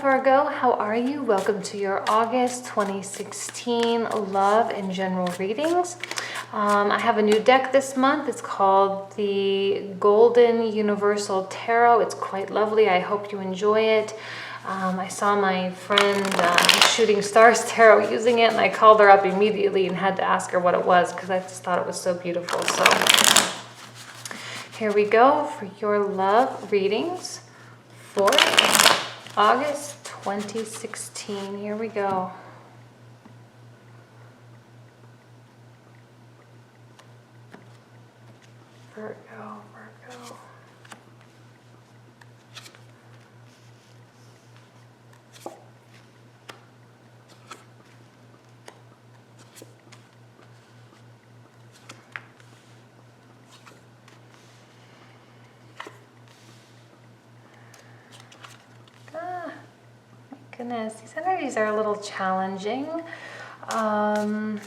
Virgo, how are you? Welcome to your August 2016 love and general readings. I have a new deck this month. It's called the Golden Universal Tarot. It's quite lovely. I hope you enjoy it. I saw my friend Shooting Stars Tarot using it, and I called her up immediately and had to ask her what it was because I just thought it was so beautiful. So here we go for your love readings for August 2016. Here we go. Virgo, Virgo. Goodness, these energies are a little challenging. I'm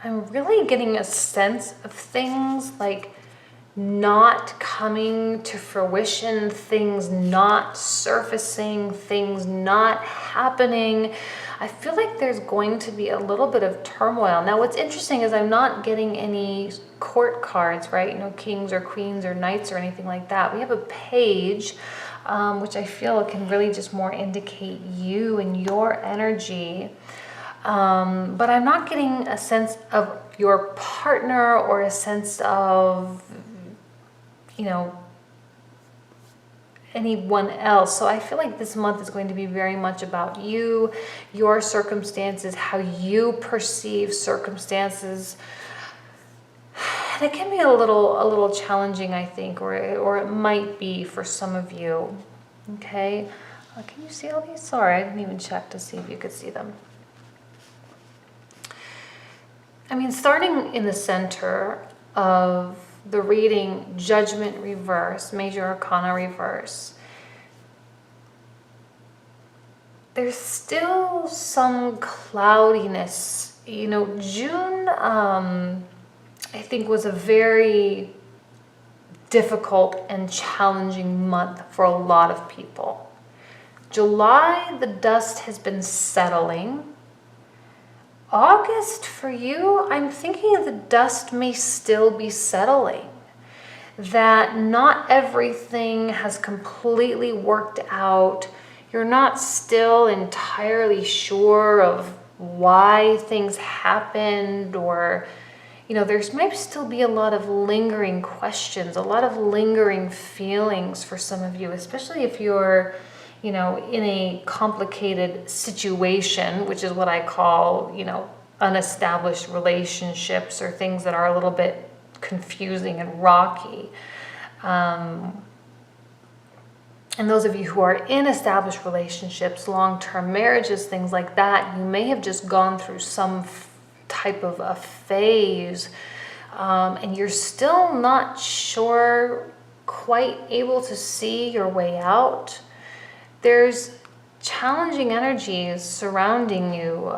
really getting a sense of things like not coming to fruition, things not surfacing, things not happening. I feel like there's going to be a little bit of turmoil. Now, what's interesting is I'm not getting any court cards, right? No kings or queens or knights or anything like that. We have a page, which I feel can really just more indicate you and your energy. But I'm not getting a sense of your partner or a sense of, you know, anyone else. So I feel like this month is going to be very much about you, your circumstances, how you perceive circumstances. And it can be a little challenging, I think, or it might be for some of you. Okay, can you see all these? Sorry, I didn't even check to see if you could see them. I mean, starting in the center of the reading, Judgment reverse, Major Arcana reverse, there's still some cloudiness. You know, June, I think, was a very difficult and challenging month for a lot of people. July, the dust has been settling. August, for you, I'm thinking the dust may still be settling. That not everything has completely worked out. You're not still entirely sure of why things happened, or, you know, there's might still be a lot of lingering questions, a lot of lingering feelings for some of you, especially if you're, you know, in a complicated situation, which is what I call, you know, unestablished relationships or things that are a little bit confusing and rocky. And those of you who are in established relationships, long-term marriages, things like that, you may have just gone through some type of a phase, and you're still not sure, quite able to see your way out. There's challenging energies surrounding you.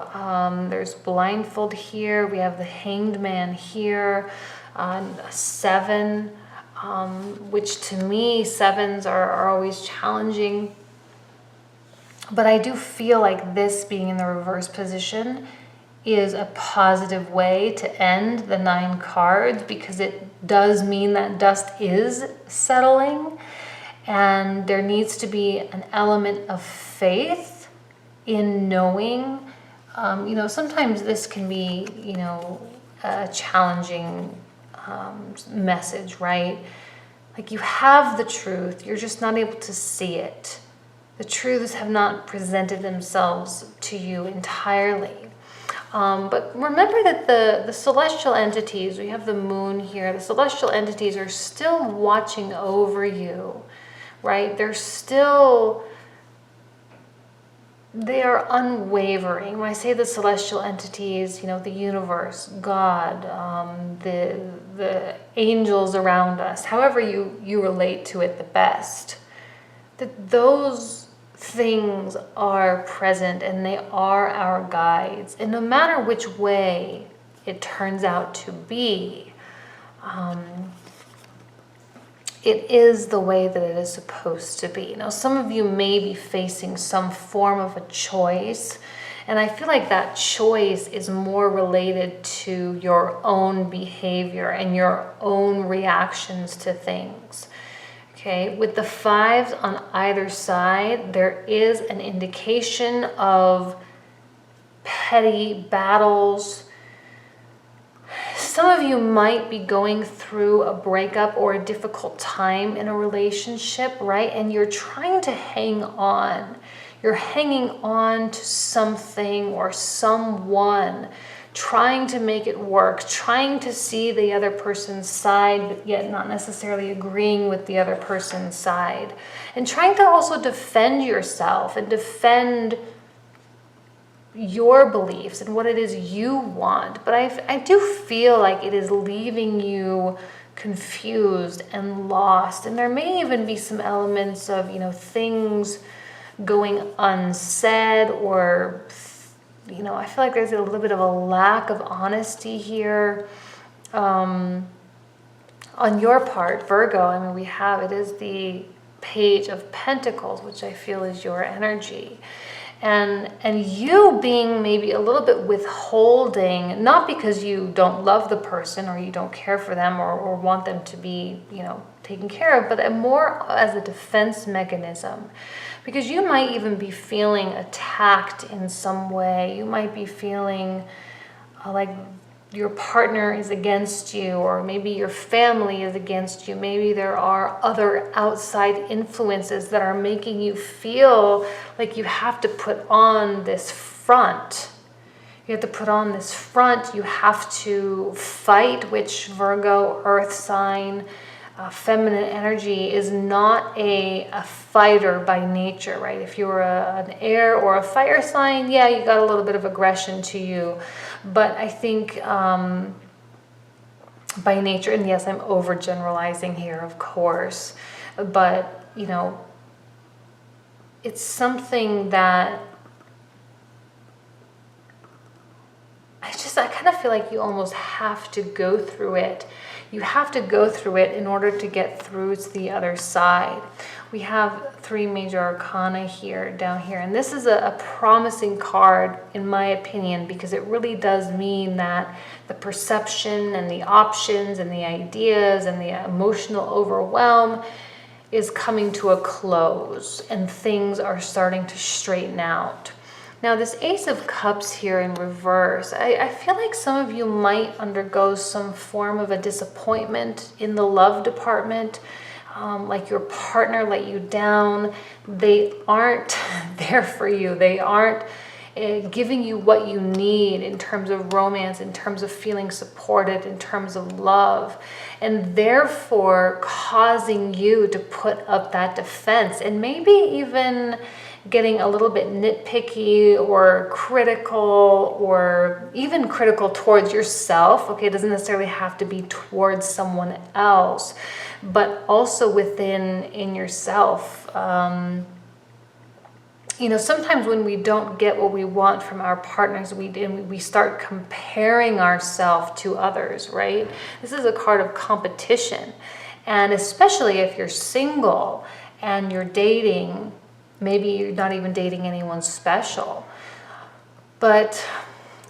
There's blindfold here. We have the Hanged Man here, a 7, which to me, 7s are always challenging. But I do feel like this being in the reverse position is a positive way to end the 9 cards, because it does mean that dust is settling. And there needs to be an element of faith in knowing, you know, sometimes this can be, you know, a challenging message, right? Like, you have the truth, you're just not able to see it. The truths have not presented themselves to you entirely. But remember that the celestial entities, we have the moon here, the celestial entities are still watching over you. Right? They are unwavering. When I say the celestial entities, you know, the universe, God, the angels around us, however you relate to it the best, that those things are present and they are our guides. And no matter which way it turns out to be, it is the way that it is supposed to be. Now, some of you may be facing some form of a choice, and I feel like that choice is more related to your own behavior and your own reactions to things. Okay, with the fives on either side, there is an indication of petty battles. Some of you might be going through a breakup or a difficult time in a relationship, right? And you're trying to hang on. You're hanging on to something or someone, trying to make it work, trying to see the other person's side, but yet not necessarily agreeing with the other person's side. And trying to also defend yourself and defend your beliefs and what it is you want. But I do feel like it is leaving you confused and lost. And there may even be some elements of, things going unsaid, or I feel like there's a little bit of a lack of honesty here on your part, Virgo. I mean, it is the Page of Pentacles, which I feel is your energy. And you being maybe a little bit withholding, not because you don't love the person or you don't care for them or want them to be, taken care of, but more as a defense mechanism. Because you might even be feeling attacked in some way. You might be feeling like your partner is against you, or maybe your family is against you. Maybe there are other outside influences that are making you feel like you have to put on this front. You have to put on this front. You have to fight, which Virgo, earth sign, feminine energy, is not a fighter by nature, right? If you're an air or a fire sign, yeah, you got a little bit of aggression to you. But I think by nature, and yes, I'm overgeneralizing here, of course, but, it's something that I kind of feel like you almost have to go through it. You have to go through it in order to get through to the other side. We have 3 major arcana down here, and this is a promising card in my opinion, because it really does mean that the perception and the options and the ideas and the emotional overwhelm is coming to a close and things are starting to straighten out. Now, this Ace of Cups here in reverse, I feel like some of you might undergo some form of a disappointment in the love department, like your partner let you down. They aren't there for you. They aren't giving you what you need in terms of romance, in terms of feeling supported, in terms of love, and therefore causing you to put up that defense, and maybe even getting a little bit nitpicky or critical, or even critical towards yourself. Okay, it doesn't necessarily have to be towards someone else, but also in yourself. Sometimes when we don't get what we want from our partners, we start comparing ourselves to others, right? This is a card of competition. And especially if you're single and you're dating, maybe you're not even dating anyone special, but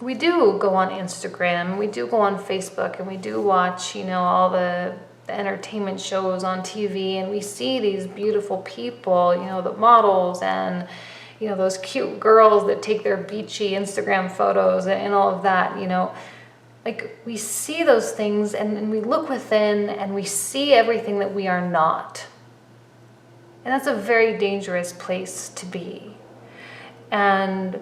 we do go on Instagram, we do go on Facebook, and we do watch, all the entertainment shows on TV, and we see these beautiful people, the models, and those cute girls that take their beachy Instagram photos and all of that, like we see those things, and we look within and we see everything that we are not. And that's a very dangerous place to be. And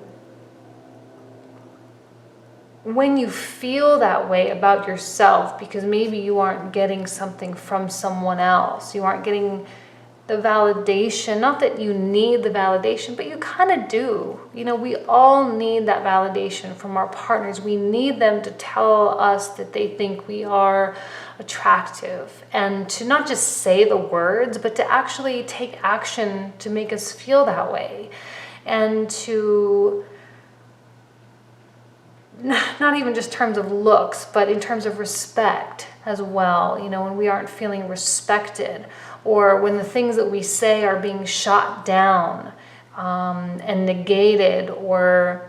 when you feel that way about yourself, because maybe you aren't getting something from someone else, you aren't getting the validation, not that you need the validation, but you kind of do. We all need that validation from our partners. We need them to tell us that they think we are attractive, and to not just say the words, but to actually take action to make us feel that way, and to not even just terms of looks, but in terms of respect as well. You know, when we aren't feeling respected, or when the things that we say are being shot down and negated, or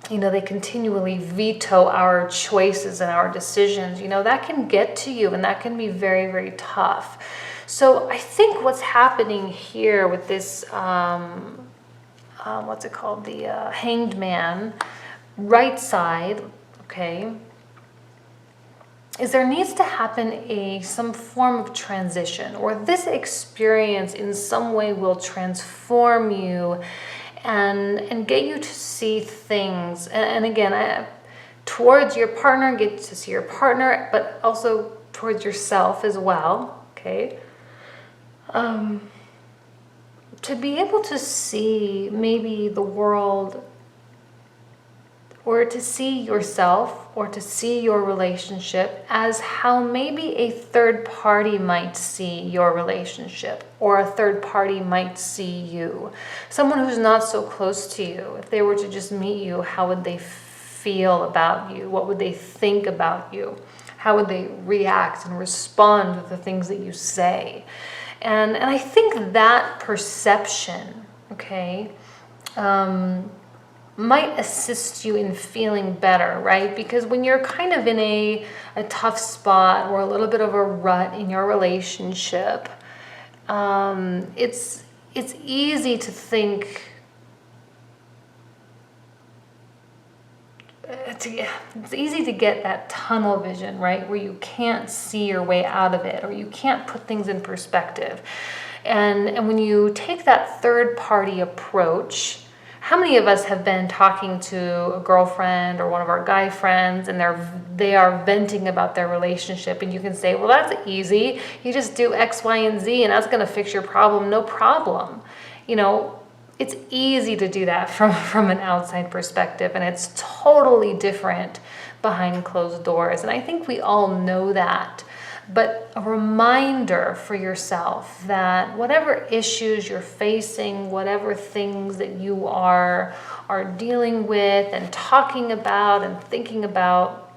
you know, they continually veto our choices and our decisions, you know, that can get to you, and that can be very, very tough. So I think what's happening here with this, what's it called? The Hanged Man, right side, okay, is there needs to happen some form of transition, or this experience in some way will transform you and get you to see things. And again, towards your partner, get to see your partner, but also towards yourself as well, okay? To be able to see maybe the world, or to see yourself, or to see your relationship as how maybe a third party might see your relationship, or a third party might see you. Someone who's not so close to you, if they were to just meet you, how would they feel about you? What would they think about you? How would they react and respond to the things that you say? And I think that perception, okay, might assist you in feeling better, right? Because when you're kind of in a tough spot or a little bit of a rut in your relationship, it's easy to think, it's easy to get that tunnel vision, right? Where you can't see your way out of it, or you can't put things in perspective. And when you take that third party approach, how many of us have been talking to a girlfriend or one of our guy friends, and they are venting about their relationship, and you can say, well, that's easy. You just do X, Y, and Z, and that's going to fix your problem. No problem. You know, it's easy to do that from an outside perspective, and it's totally different behind closed doors. And I think we all know that. But a reminder for yourself that whatever issues you're facing, whatever things that you are dealing with and talking about and thinking about,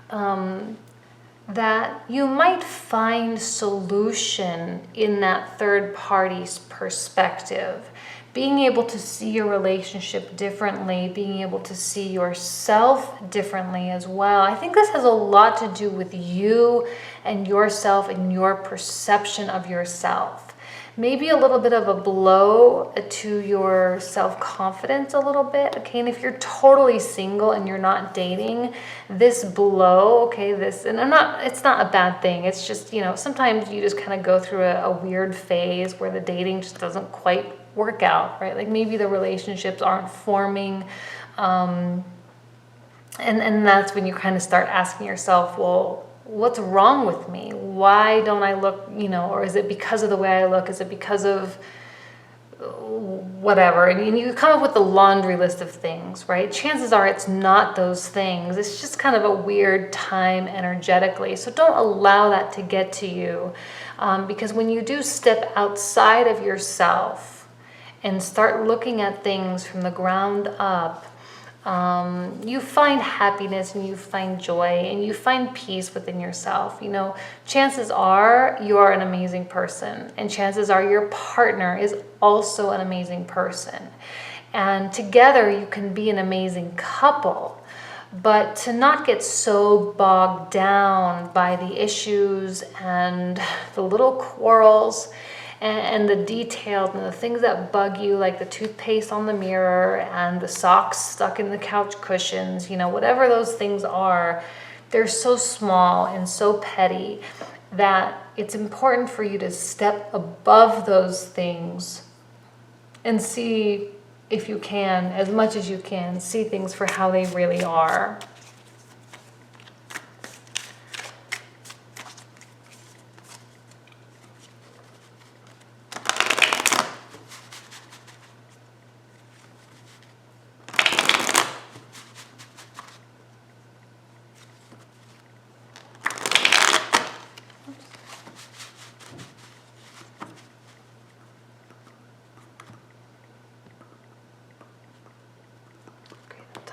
that you might find solution in that third party's perspective. Being able to see your relationship differently, being able to see yourself differently as well. I think this has a lot to do with you and yourself and your perception of yourself. Maybe a little bit of a blow to your self-confidence a little bit, okay? And if you're totally single and you're not dating, this blow, okay, it's not a bad thing. It's just, you know, sometimes you just kind of go through a weird phase where the dating just doesn't quite work out, right? Like maybe the relationships aren't forming, and that's when you kind of start asking yourself, well, what's wrong with me? Why don't I look, you know, or is it because of the way I look? Is it because of whatever? And you come up with the laundry list of things, right? Chances are it's not those things. It's just kind of a weird time energetically. So don't allow that to get to you, because when you do step outside of yourself and start looking at things from the ground up, you find happiness and you find joy and you find peace within yourself. You know, chances are you are an amazing person, and chances are your partner is also an amazing person. And together you can be an amazing couple. But to not get so bogged down by the issues and the little quarrels and the details and the things that bug you, like the toothpaste on the mirror and the socks stuck in the couch cushions, you know, whatever those things are, they're so small and so petty that it's important for you to step above those things and see, if you can, as much as you can, see things for how they really are.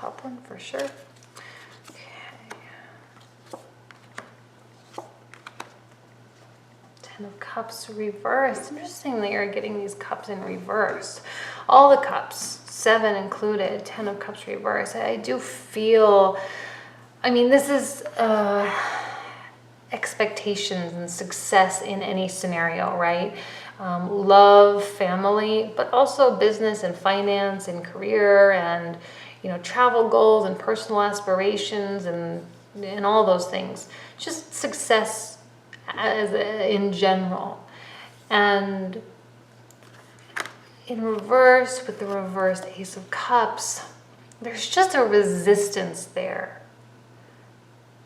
top one for sure. Ten of Cups reversed. Interesting that you're getting these cups in reverse. All the cups, 7 included, 10 of Cups reversed. I do feel, I mean, this is expectations and success in any scenario, right? Love, family, but also business and finance and career and, you know, travel goals and personal aspirations and all those things. Just success in general. And in reverse, with the reversed Ace of Cups, there's just a resistance there.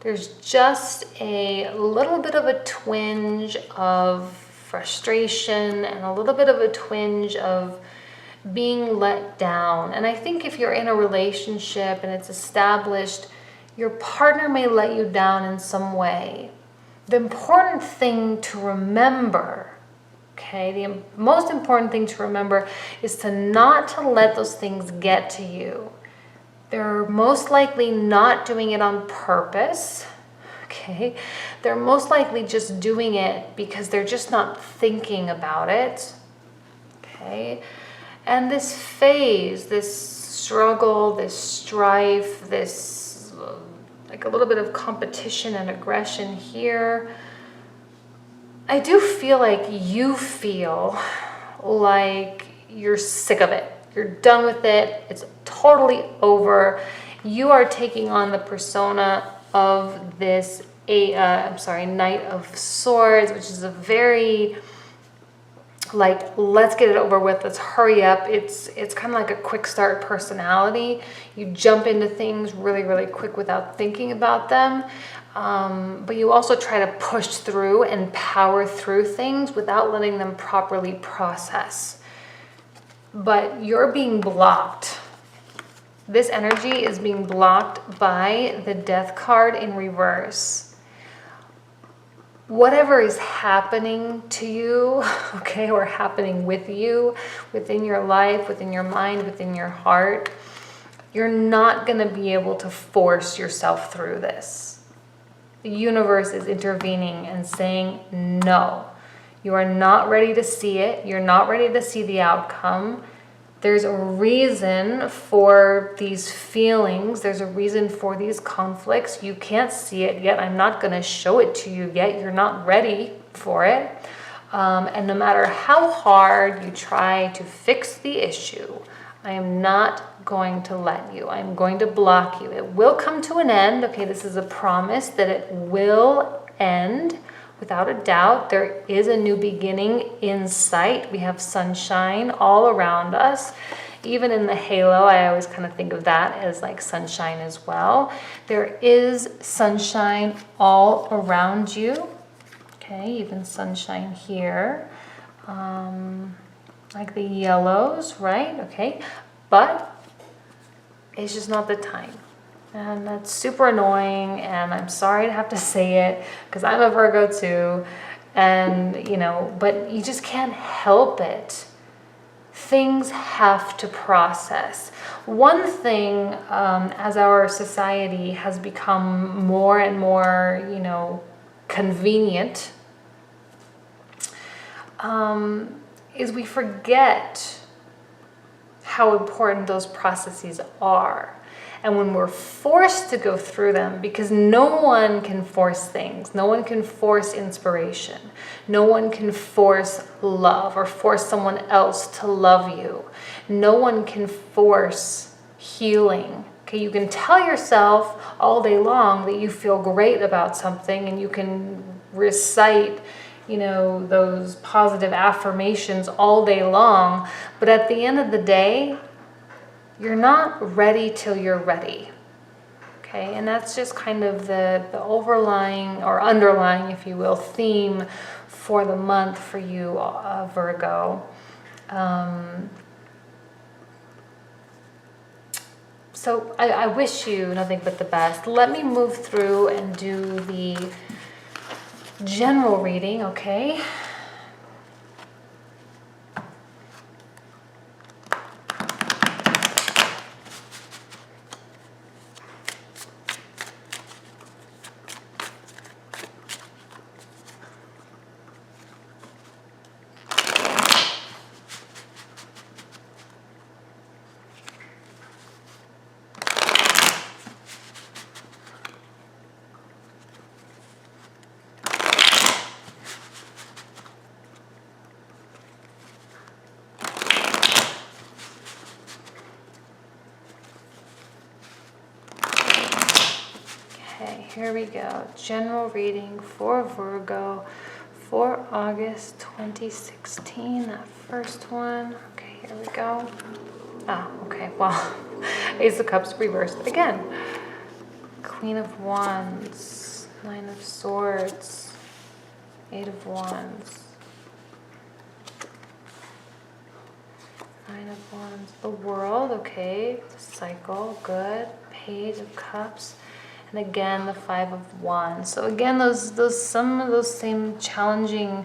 There's just a little bit of a twinge of frustration and a little bit of a twinge of being let down. And I think if you're in a relationship and it's established, your partner may let you down in some way. The important thing to remember, okay, the most important thing to remember is to not to let those things get to you. They're most likely not doing it on purpose, okay? They're most likely just doing it because they're just not thinking about it, okay? And this phase, this struggle, this strife, this like a little bit of competition and aggression here, I do feel like you feel like you're sick of it. You're done with it. It's totally over. You are taking on the persona of this, Knight of Swords, which is a very, like, let's get it over with, let's hurry up. It's kind of like a quick start personality. You jump into things really, really quick without thinking about them. But you also try to push through and power through things without letting them properly process. But you're being blocked. This energy is being blocked by the Death card in reverse. Whatever is happening to you, okay, or happening with you, within your life, within your mind, within your heart, you're not going to be able to force yourself through this. The universe is intervening and saying, no, you are not ready to see it. You're not ready to see the outcome. There's a reason for these feelings. There's a reason for these conflicts. You can't see it yet. I'm not going to show it to you yet. You're not ready for it. And no matter how hard you try to fix the issue, I am not going to let you. I'm going to block you. It will come to an end. Okay, this is a promise that it will end. Without a doubt, there is a new beginning in sight. We have sunshine all around us. Even in the halo, I always kind of think of that as like sunshine as well. There is sunshine all around you. Okay, even sunshine here. Like the yellows, right? Okay, but it's just not the time. And that's super annoying, and I'm sorry to have to say it because I'm a Virgo too, and you know, but you just can't help it. Things have to process. One thing, as our society has become more and more, you know, convenient, is we forget how important those processes are. And when we're forced to go through them, because no one can force things, no one can force inspiration, no one can force love or force someone else to love you, no one can force healing. Okay, you can tell yourself all day long that you feel great about something, and you can recite, you know, those positive affirmations all day long, but at the end of the day, you're not ready till you're ready, okay? And that's just kind of the overlying or underlying, if you will, theme for the month for you, Virgo. So I wish you nothing but the best. Let me move through and do the general reading, okay? here we go. General reading for Virgo for August 2016. That first one. Okay, here we go. Ah, okay, well, Ace of Cups reversed again. Queen of Wands, Nine of Swords, Eight of Wands, Nine of Wands, the World, okay, the cycle, good, Page of Cups, and again the Five of Wands. So again, some of those same challenging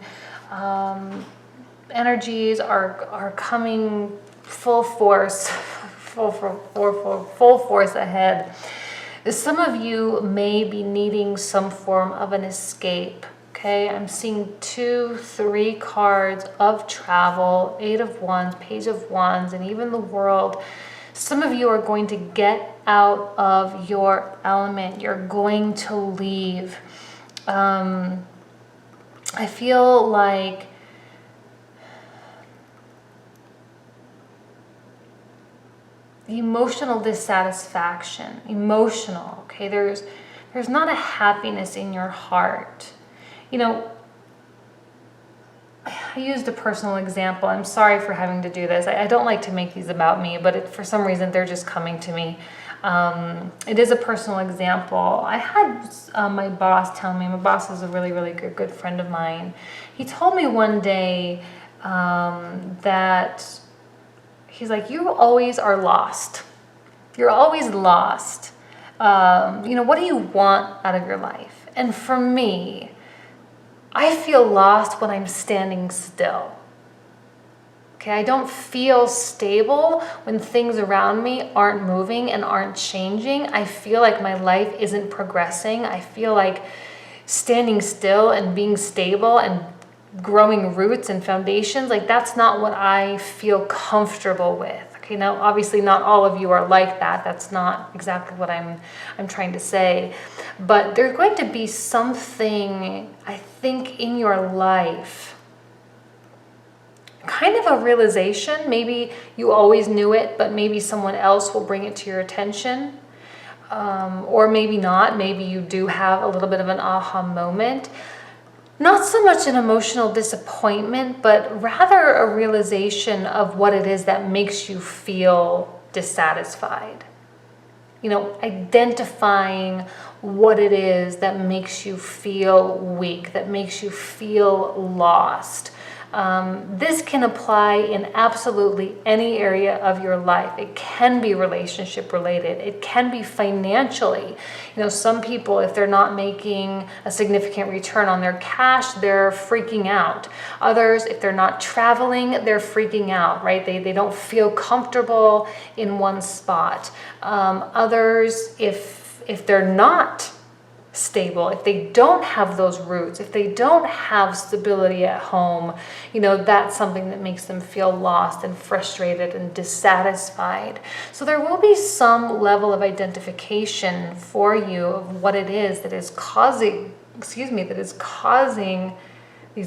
energies are coming full force, full force ahead. Some of you may be needing some form of an escape. Okay, I'm seeing 2, 3 cards of travel, Eight of Wands, Page of Wands, and even the World. Some of you are going to get out of your element. You're going to leave. I feel like emotional dissatisfaction, okay, there's not a happiness in your heart. You know, I used a personal example. I'm sorry for having to do this. I don't like to make these about me, but for some reason they're just coming to me. It is a personal example. I had my boss tell me, my boss is a really good friend of mine. He told me one day that he's like, you always are lost. You're always lost. You know, what do you want out of your life? And for me, I feel lost when I'm standing still. Okay, I don't feel stable when things around me aren't moving and aren't changing. I feel like my life isn't progressing. I feel like standing still and being stable and growing roots and foundations, like that's not what I feel comfortable with. Okay, now obviously not all of you are like that. That's not exactly what I'm trying to say. But there's going to be something, I think, in your life, kind of a realization. Maybe you always knew it, but maybe someone else will bring it to your attention. Or maybe not. Maybe you do have a little bit of an aha moment. Not so much an emotional disappointment, but rather a realization of what it is that makes you feel dissatisfied. You know, identifying what it is that makes you feel weak, that makes you feel lost. This can apply in absolutely any area of your life. It can be relationship related. It can be financially. You know, some people, if they're not making a significant return on their cash, they're freaking out. Others, if they're not traveling, they're freaking out, right? They don't feel comfortable in one spot. Others, if they're not stable, if they don't have those roots, if they don't have stability at home, you know, that's something that makes them feel lost and frustrated and dissatisfied. So there will be some level of identification for you of what it is that is causing, these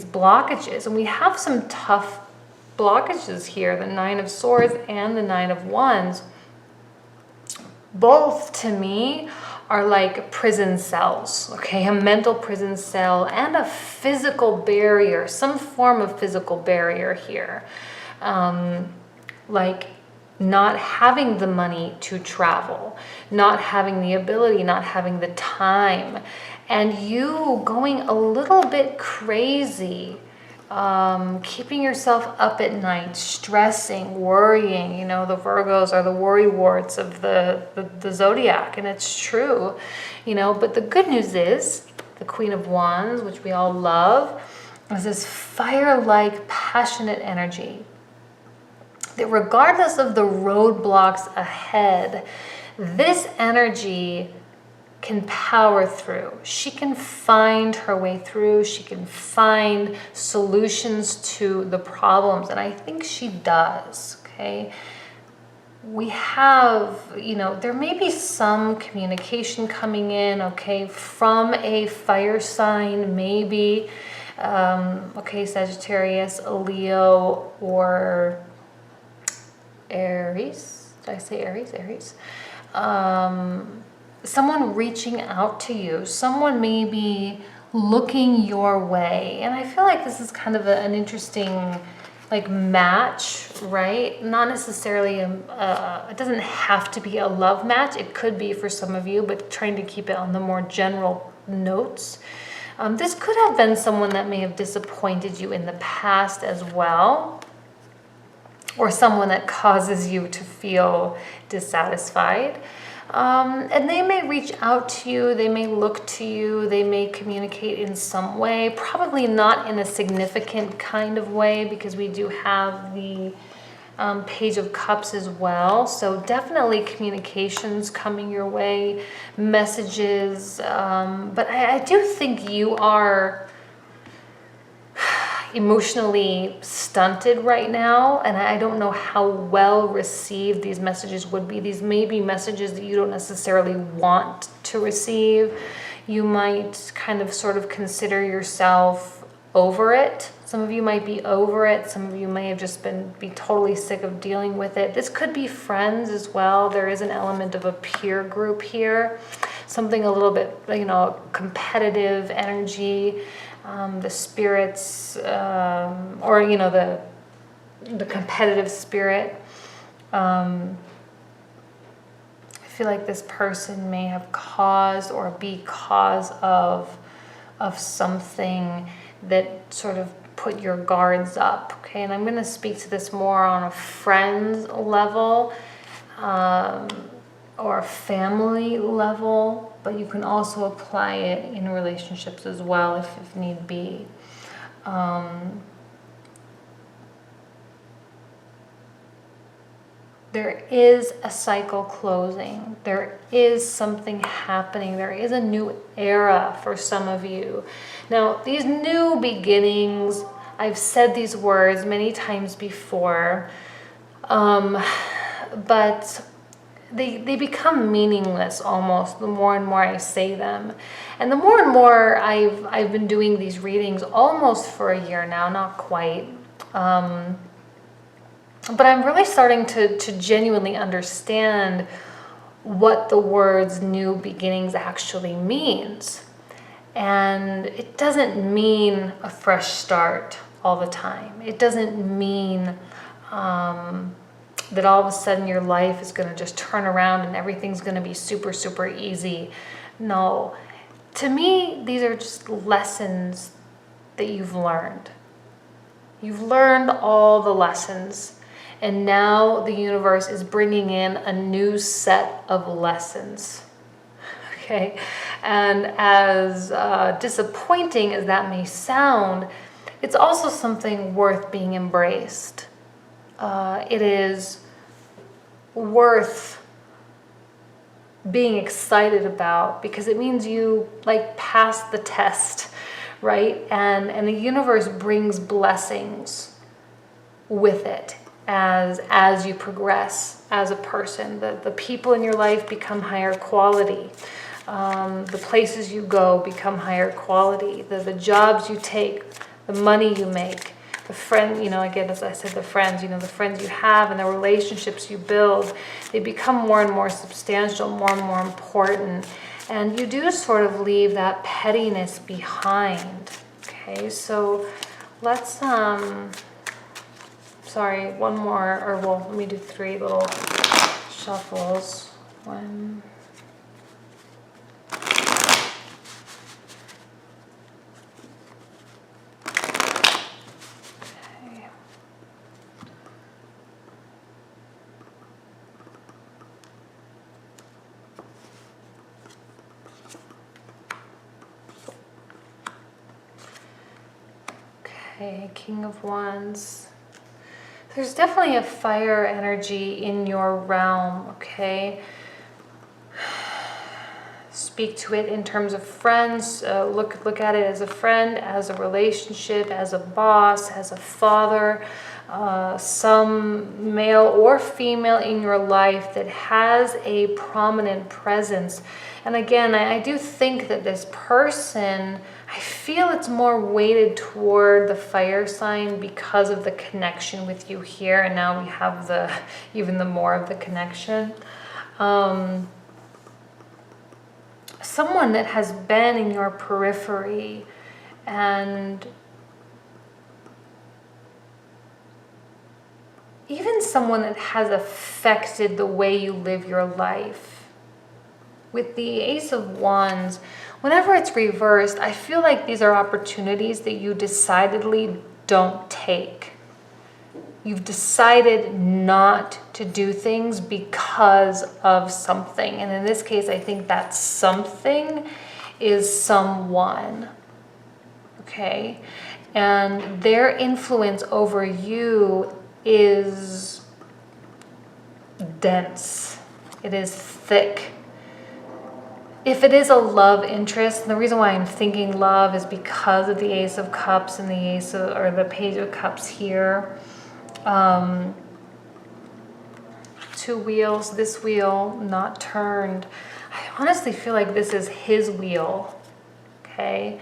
blockages. And we have some tough blockages here, the Nine of Swords and the Nine of Wands. Both, to me, are like prison cells, okay? A mental prison cell and a physical barrier, some form of physical barrier here. Like not having the money to travel, not having the ability, not having the time, and you going a little bit crazy, keeping yourself up at night, stressing, worrying. You know, the Virgos are the worry warts of the zodiac, and it's true, you know. But the good news is the Queen of Wands, which we all love, is this fire-like, passionate energy that regardless of the roadblocks ahead, this energy can power through. She can find her way through. She can find solutions to the problems. And I think she does, okay? We have, you know, there may be some communication coming in, okay, from a fire sign, maybe, okay, Sagittarius, Leo, or Aries. Did I say Aries? Aries. someone reaching out to you, someone maybe looking your way. And I feel like this is kind of an interesting like match, right? Not necessarily it doesn't have to be a love match. It could be for some of you, but trying to keep it on the more general notes. This could have been someone that may have disappointed you in the past as well, or someone that causes you to feel dissatisfied. And they may reach out to you, they may look to you, they may communicate in some way, probably not in a significant kind of way, because we do have the Page of Cups as well. So definitely communications coming your way, messages. But I do think you are emotionally stunted right now, and I don't know how well received these messages would be. These may be messages that you don't necessarily want to receive. You might kind of sort of consider yourself over it. Some of you might be over it. Some of you may have just be totally sick of dealing with it. This could be friends as well. There is an element of a peer group here, something a little bit, competitive energy. The spirits, or the competitive spirit. I feel like this person may have caused or be cause of something that sort of put your guards up. Okay, and I'm going to speak to this more on a friends level, or a family level, but you can also apply it in relationships as well if need be. There is a cycle closing. There is something happening. There is a new era for some of you. Now, these new beginnings, I've said these words many times before, but they become meaningless almost the more and more I say them. And the more and more I've been doing these readings almost for a year now, not quite. But I'm really starting to genuinely understand what the words new beginnings actually means. And it doesn't mean a fresh start all the time. It doesn't mean that all of a sudden your life is going to just turn around and everything's going to be super, super easy. No. To me, these are just lessons that you've learned. You've learned all the lessons. And now the universe is bringing in a new set of lessons. Okay? And as disappointing as that may sound, it's also something worth being embraced. It is worth being excited about, because it means you passed the test, right? And the universe brings blessings with it as you progress as a person. The people in your life become higher quality. The places you go become higher quality. The jobs you take, the money you make, the friend, again, as I said, the friends you have and the relationships you build, they become more and more substantial, more and more important. And you do sort of leave that pettiness behind. Okay, so let's, one more, or let me do 3 little shuffles. 1, okay, King of Wands. There's definitely a fire energy in your realm, okay? Speak to it in terms of friends. Look at it as a friend, as a relationship, as a boss, as a father, some male or female in your life that has a prominent presence. And again, I do think that this person, I feel it's more weighted toward the fire sign because of the connection with you here. And now we have even the more of the connection. someone that has been in your periphery and even someone that has affected the way you live your life. With the Ace of Wands, whenever it's reversed, I feel like these are opportunities that you decidedly don't take. You've decided not to do things because of something. And in this case, I think that something is someone. Okay? And their influence over you is dense. It is thick. If it is a love interest, and the reason why I'm thinking love is because of the Ace of Cups and the Page of Cups here. Two wheels, this wheel not turned. I honestly feel like this is his wheel, okay?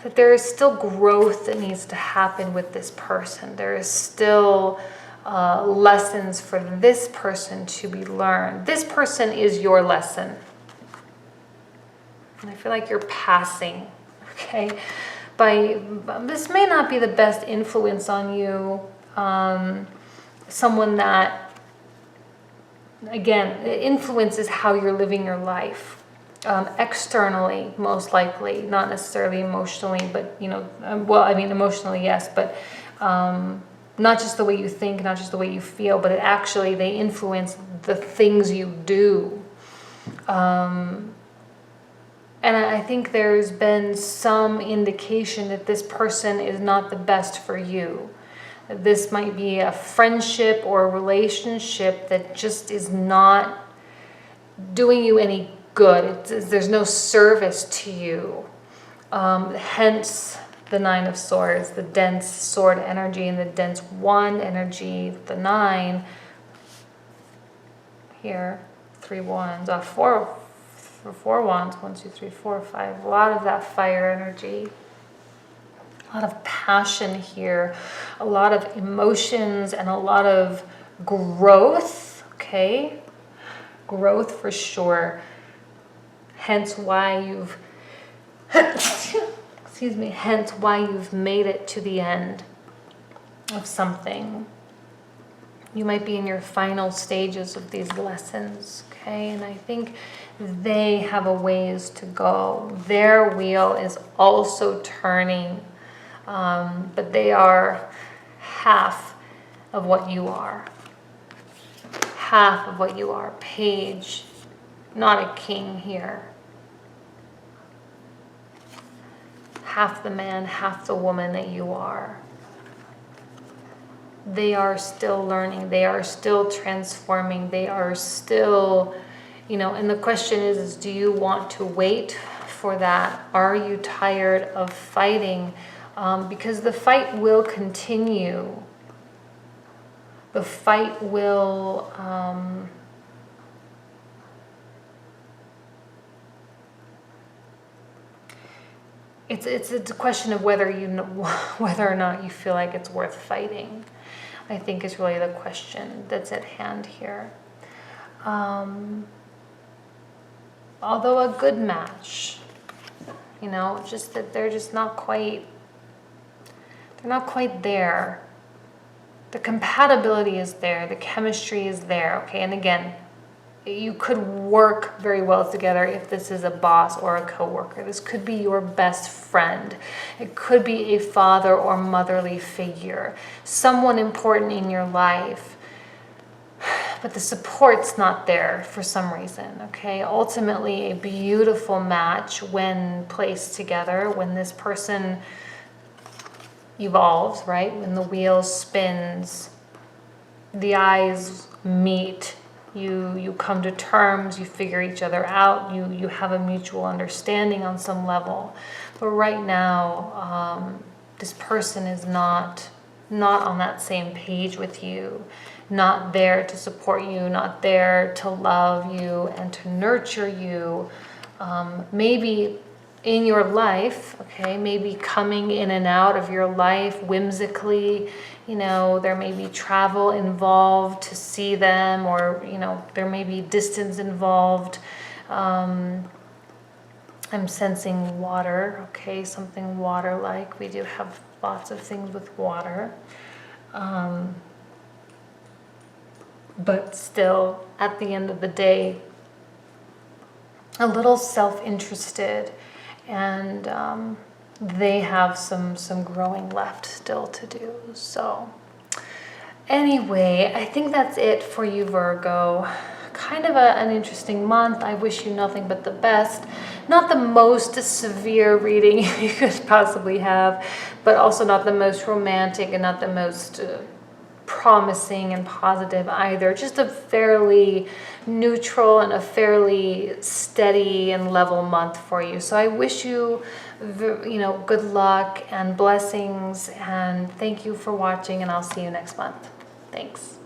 That there is still growth that needs to happen with this person. There is still lessons for this person to be learned. This person is your lesson. And I feel like you're passing, okay? This may not be the best influence on you. Someone that, again, influences how you're living your life. Externally, most likely, not necessarily emotionally, but, emotionally, yes, but not just the way you think, not just the way you feel, but they influence the things you do. And I think there's been some indication that this person is not the best for you. This might be a friendship or a relationship that just is not doing you any good. There's no service to you. Hence the Nine of Swords, the dense sword energy and the dense wand energy, the 9. Here, 3 wands, 4 wands, 1, 2, 3, 4, 5. A lot of that fire energy. A lot of passion here, a lot of emotions, and a lot of growth, okay? Growth for sure. Hence why you've, hence why you've made it to the end of something. You might be in your final stages of these lessons, okay? And I think they have a ways to go. Their wheel is also turning. But they are half of what you are. Half of what you are. Page, not a king here. Half the man, half the woman that you are. They are still learning. They are still transforming. They are still, and the question is do you want to wait for that? Are you tired of fighting? Because the fight will continue. The fight will it's a question of whether whether or not you feel like it's worth fighting. I think is really the question that's at hand here. Although a good match, just that they're just not quite. They're not quite there. The compatibility is there. The chemistry is there. Okay, and again, you could work very well together if this is a boss or a coworker. This could be your best friend. It could be a father or motherly figure. Someone important in your life. But the support's not there for some reason, okay? Ultimately, a beautiful match when placed together, when this person evolves, right? When the wheel spins, the eyes meet, you come to terms, you figure each other out, you have a mutual understanding on some level. But right now, this person is not on that same page with you, not there to support you, not there to love you and to nurture you. Maybe in your life, okay, maybe coming in and out of your life whimsically, there may be travel involved to see them, or, there may be distance involved. I'm sensing water, okay, something water-like. We do have lots of things with water. But still, at the end of the day, a little self-interested, and they have some growing left still to do. So anyway, I think that's it for you, Virgo. Kind of an interesting month. I wish you nothing but the best. Not the most severe reading you could possibly have, but also not the most romantic and not the most promising and positive either. Just a fairly neutral and a fairly steady and level month for you. So I wish you, good luck and blessings, and thank you for watching, and I'll see you next month. Thanks.